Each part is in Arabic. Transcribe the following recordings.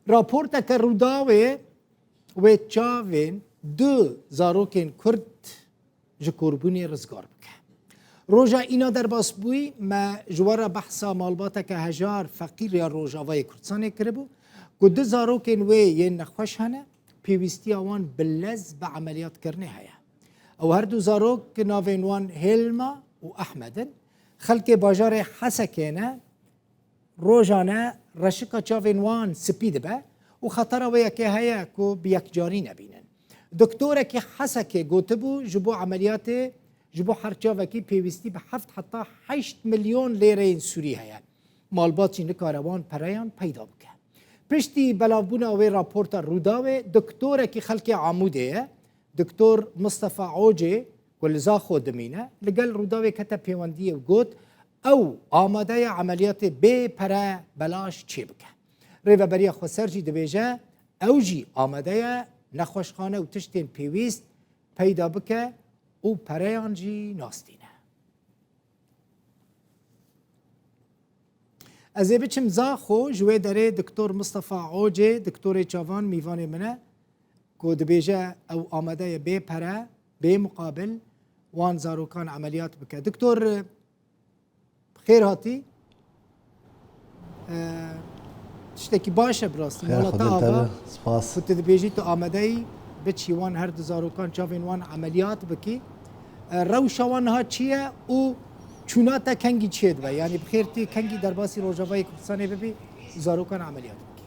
راپورتك روداوي و چاوین دو زاروکین کرد جکوربونی رزگار بکه. روژا اینا در باس بوی ما جوارا بحثا مالباتا که هجار فقیر یا روژاوای کردستانی کربو که دو زاروکین وی یه نخوش هنه پیوستی آوان بلز به عملیات کرنه هیا. او هر دو زاروک که ناوینوان هلما و احمدن خلق باجار حسکینه روژانه رشکا چاوینوان سپید به و خطر ویا که هیا کو بیک جاری نبینن. دکتوره که حسکه گوتبو جبو عملیات جبو حرچاوکی پیوستی به 7 حتی 8 میلیون لیره سوری هیا. مالباتی نکاروان پرایان پیدا بکه. پشتی بلابونا و راپورت روداوه دکتوره که خلق عموده دکتور مصطفى عوجي ولزا خودمینه لگل روداوه کتا پیوندیه و گوت او آماده عملیات بی پره بلاش چی بکه. ریو بریا خوصرجی دبیجه او جی آماده نخوشخانه و تشتین پیویست پیدا بکه او پریان جی ناستینه. از بچم زاخو جوی داره دکتور مصطفى عوجي دکتور چاوان میوان منه که دبیجه او آماده بی پره بی مقابل وان زاروکان عملیات بکه. دکتور خیر هاتی تشتکی باشه براستی مالتا آبا کت دبیجی تو آماده ای بچی وان هر دو زاروکان چاوین وان عملیات بکی روشا وان ها چیه او چوناتا کنگی چید و یعنی بخیر تی کنگی در باسی روجاوای کردستانی ببی زاروکان عملیات بکی.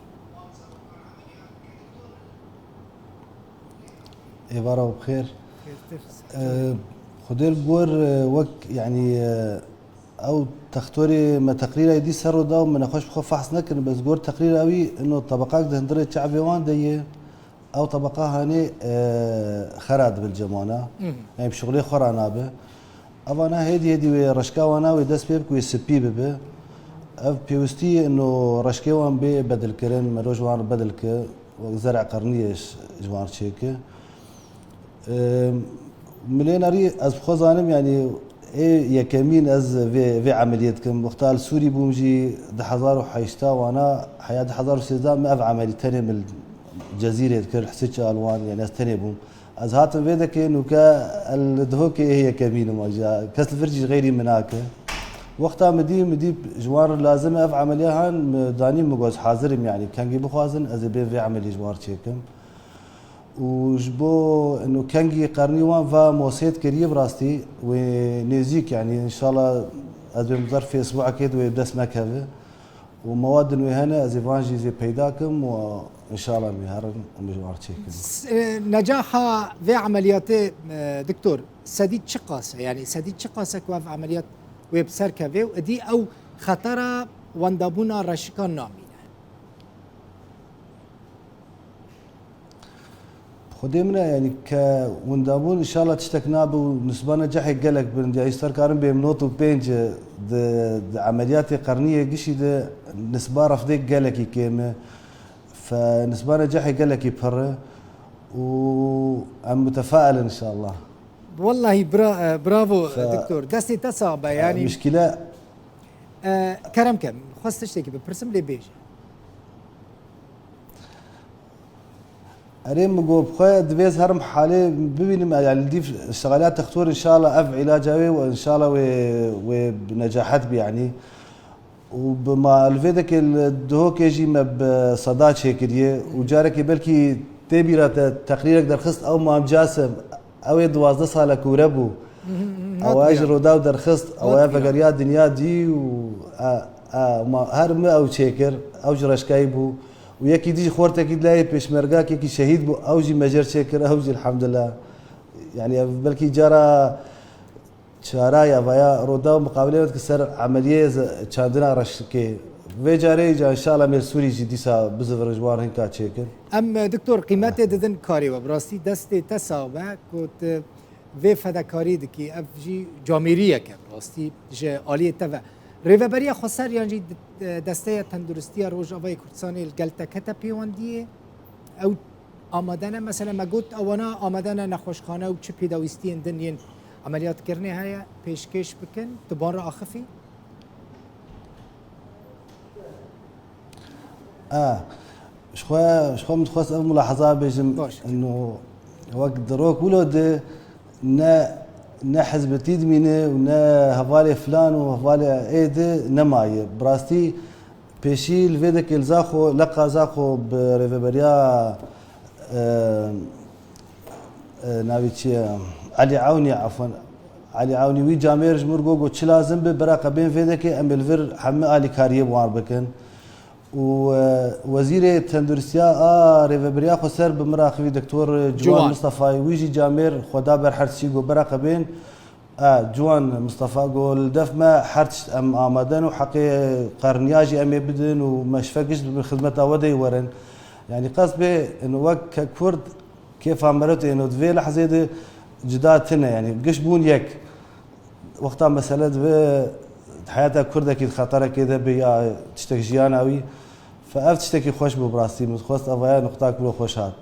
إبارة بخير خدير بور وك يعني أو تختوري ما تقرير دي سر ودا ومن أخش بخوف فحص نكن بس جور تقرير قوي إنه طبقات دهندرة شعبي وان دي أو طبقة هاني خراد بالجمانة يعني بشغلي خرانا به أنا هدي رشكا وانا ودس بيبك ويسبي به أف بيوستي إنه رشكا وان بي بدل كرن مروج وان بدل ك وزرع قرنيش جوان شيكه مليوناري از بخوزانم يعني ايه يكمين از في عمليتكم مختال سوري بومجي 1008 وانا حياه 1013 ما في عمليه تاني من الجزيره كل حسيت الوان يعني استني بوم از هات فيدك انه الدهوك هي كمين ما جا كاس الفرج غيري مناك وقتها مدي جوار لازم اف عمليه هان داني مجوز حاضر يعني كان جيب خوازن از في عمليه جوار تشيكم وجبو انه كانجي قرني وان فا موسيت كريه براستي ونيزيك يعني ان شاء الله ادوم ظرف في اسبوع اكيد ويبدا اسمك هذا ومواد وهنا ازيفانجي زي بيداكم وان شاء الله مهرن ومجموعه نجاح في عمليات دكتور سديد شقاسه يعني سديد شقاسه في عمليات ويب سركه ودي او خطره واندابونا رشكان نامي خديمنا يعني كوندابون ان شاء الله تشتكنا بالنسبه نجاح قالك بندي يستر كارم بمنوت وبينج عمليات قرنيه قشي ده نسبه رفضيك قالك كيما فنسبه نجاح قالك يبر وعم متفائل ان شاء الله والله برافو دكتور دستي تصابه يعني مشكله كرم كم خاص تشتكي ببرسم لي بيج أريم مقول بخير دبيز هرم حالي ببين يعني دي الشغلات تختور إن شاء الله أف علاجها وإن شاء الله وبنجاحات يعني وبما الفيدك الدهوك يجي ما بصداش هيك دي وجارك بلكي تبي تقريرك در خست أو ما جاسم أو يدواز صالك وربو أو أجر داو در خست أو أفقريات دنيا دي و ما هرم أو شيكر أو جرش كايبو وياكي ديجي خورت اكيد لاي بيشمرقاك ياكي شهيد بو اوجي مجر شكر اوجي الحمد لله يعني بلكي جرى شارايا فيا رودا مقابله كسر عمليه تشاندنا رشكي في جاري جا ان شاء الله من سوري جديسا بزفر جوار هنكا شكر ام دكتور قيمته ددن كاري وبراستي دستي تسابه كنت في فداكاري دكي اف جي جاميريه كبراستي جي عاليه تبع ریوبری خسر یعنی دسته تندرستی روجاوای کردستانی الگلتکت پیوندیه او آمدن مثلا مگوت اوانا آمدن نخوشخانه و چه پیداویستی اندنین عملیات کرنه های پیشکش بکن تبان را آخفی؟ شخوا متخصص ملاحظة بيجم إنه وقت دروك ولود نا حزب تيدمينه ونا هفالي فلان وهفالي ايد نماي براستي بيشي الفيدك الزاخو لقى زاخو بريفبريا ناويتشي علي عوني عفوا علي عوني وي جامير جمرغو تش لازم براقه بين فيدك ام الفر حمي الي كاريه وار بكن ووزير تندرسيا ريفبريا خسر بمراقبي دكتور جوان مصطفى ويجي جامير خدا بر حرسي جو براقه بين جوان مصطفى قول دف ما حرتش ام امدن وحقي قرنياجي ام بدن ومشفقش بخدمته ودي ورن يعني قصبي انه وك كرد كيف عملت انه في لحظه جداتنا يعني قش بون يك وقتها مساله حياتها كرده كي خطره كذا بيا تشتكي جياناوي فاف تشتكي خوش ببراستي متخصص افايا نقطه كله خوش هات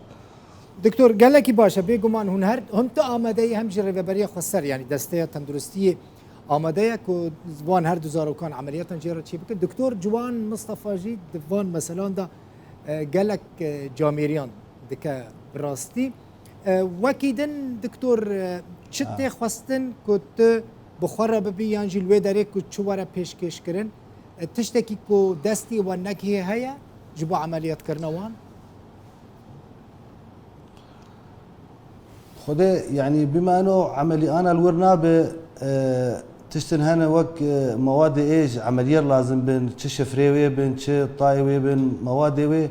دكتور قال لك باشا بيجمان هون هر هم آماده هم جري بريا خسر يعني دسته تندرستي آماده کو زبان هر دوزار كان عمليات جرا چی بکن دكتور جوان مصطفى جي دفان مثلا دا قال لك جاميريان دك براستي وكيدن دكتور چته خواستن كنت بخوره ببی یانجی لوی داره کو چوباره پیشکش کرن تشتکی کو دستی و نکی هيا جبو عملیات کرنوان خده يعني بما انه عملي انا الورنابه تشتن هنا وك مواد ايش عمليه لازم بين شفريوي بين طايوي بين مواد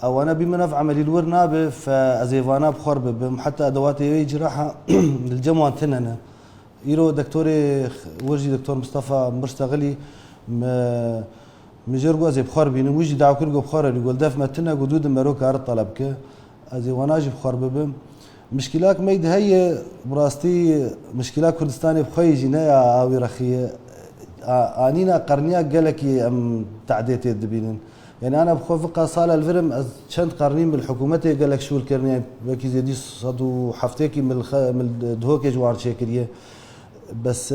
او انا بما نفع عملي الورنابه فازيفانا بخرب حتى ادواتي جراحه الجموان تننا يرو دكتوري ورجي دكتور مصطفى مرشتغلي مجرغو زي بخار بين وجي داو كرغو بخار يقول داف متنا قدود مروك ار طلبك ازي وناجي بخار ببم مشكلات ميد هي براستي مشكلات كردستاني بخي جنايا او رخيه انينا قرنيا قالكي ام تعديت دبينن يعني انا بخوف صاله الفيلم شنت قرنين بالحكومه قال لك شو الكرنيه بكي زي دي صدو حفتيكي من الدهوكي جوار شكريه بس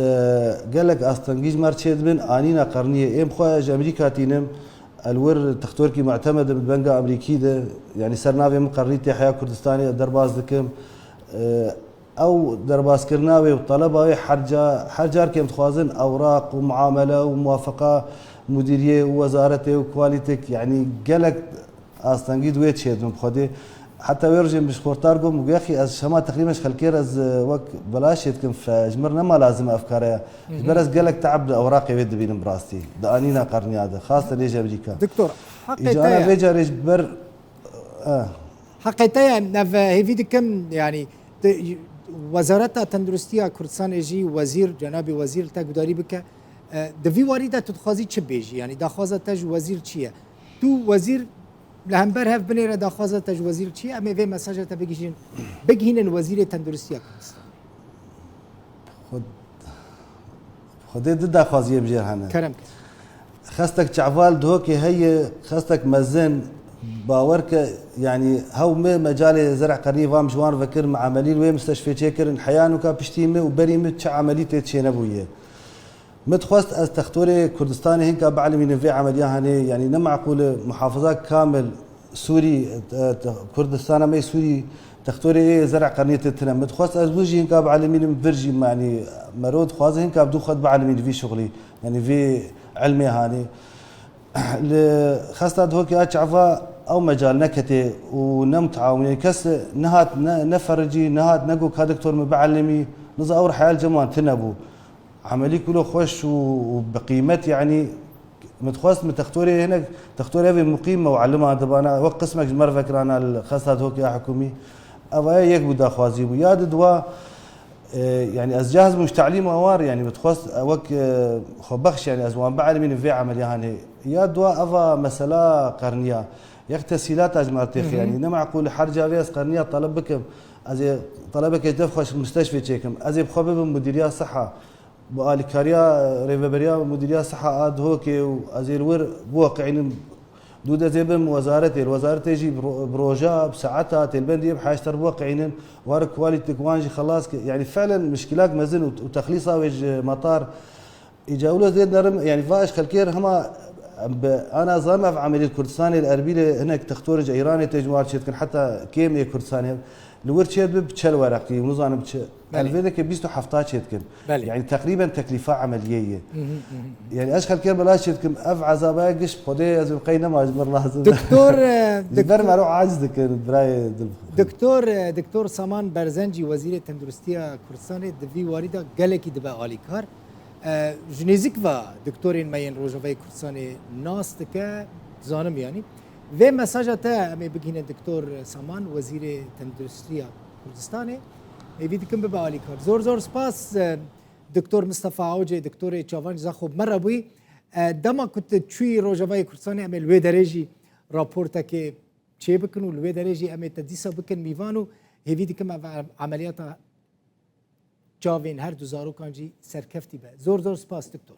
قال لك استنجيج مارتشيد بن انينا قرنيه ام خويا امريكا تينم الور تختوركي معتمد بالبنكا امريكي ده يعني سرناوي من قرنيتي حياه كردستاني درباز دكم او درباز كرناوي وطلبه حرجار كم تخوازن اوراق ومعامله وموافقه مديريه ووزارته وكواليتك يعني قال لك استنجيد ويت شيد من بخدي حتى ويرجع بشكورتاركم يا اخي از شما تقريبا خلكير از وك بلاش يتكم فجمرنا ما لازم افكارها برز قال لك تعب اوراقي بيد بين براستي دانينا قرني هذا خاصه ليجي امريكا دكتور حقيقه انا بيجا ريج بر حقيقه نف هيفيدكم يعني وزارة تندرستي كردستان اجي وزير جناب وزير تقداري بك دفي وارده تدخازي چه بيجي يعني داخازه تج وزير چيه تو وزير لهمبر هف بنيره داخازه تج وزير چيه اما في مساجه تبگيجين بگهين وزير تندرستي خد داخازيه بجير هنا كرم خاستك شعفال دوكي هي خاستك مزن باورك يعني هو مجال زرع قرني فام جوان فكر مع عمليل وين مستشفى تشكر حيانو كابشتيمه وبريمه تش عمليه تشينبويه متخوست از تختوري كردستاني هنكا بعلمين في عمليه هني يعني نما معقول محافظات كامل سوري كردستان ما سوري تختوري زرع قرنيه تتنا متخوست از وجي هنكا بعلمين فرجي يعني مرود خواز هنكا بدو خد بعلمين في شغلي يعني في علمي هاني خاصة هوكي اتشعفا او مجال نكتي ونمتعاون يعني كس نهات نفرجي نهات نقو كدكتور مبعلمي نزا اور حياه الجمال تنبو عملي كله خوش وبقيمه يعني متخصص من تختوري هنا تختوري هذه مقيمه وعلمها دبانا وقت اسمك مره فكر انا خاصه هوكي حكومي ابا يك بدا خوازي ويا دوا يعني از جاهز مش تعليم اوار يعني متخصص وك خبخش يعني از وان بعلمين في عمليه هاني يا دوا افا مساله قرنيه يك تسهيلات اجمارتيخ يعني نما معقول حرجه فيس قرنيه طلبك از طلبك يدفخش مستشفى تشيكم از بخبب مديريه صحه بالكاريا ريفبريا مديريه صحه اد هوكي وازير ور بواقعين دوده زيبم الوزاره تجي بروجا بساعتها تلبندي بحاجتر بواقعين وار كواليتي كوانجي خلاص يعني فعلا مشكلات مازن وتخليصها وج مطار يجاولوا زي نرم يعني فاش خلكير هما انا ظلم في عمليه كردستان الاربيله هناك تختورج ايراني تجمعات شتكن حتى كيم كردستان الورد شيت بتشل ورقتي ونظام الفيدك بيستو حفتات شتكن يعني تقريبا تكلفه عمليه يعني اشكال كير بلا شتكن اف عذاباقش بودي از قينا ما اجبر لازم دكتور معروف عاجزك براي دكتور سامان برزنجي وزير تندرستي كردستان دفي وارده قالك دبا اليكار جنيزك و دكتورين ماين روجوي كردستان ناستك زانم يعني و مساجا تا امي بگین دکتور سامان وزیر تندرستی کردستان ایوید کم به عالی کار زور سپاس دکتور مصطفی عوجی دکتور چاوان زخوب مره بوی دما كنت تشوي روجاوي كردستان امي الوي درجي رابورتا كي چه بكن والوي درجي امي تديسا بكن ميفانو هيفيد كم عمليات جاوين هر دو زارو كانجي سركفتي به زور سپاس دكتور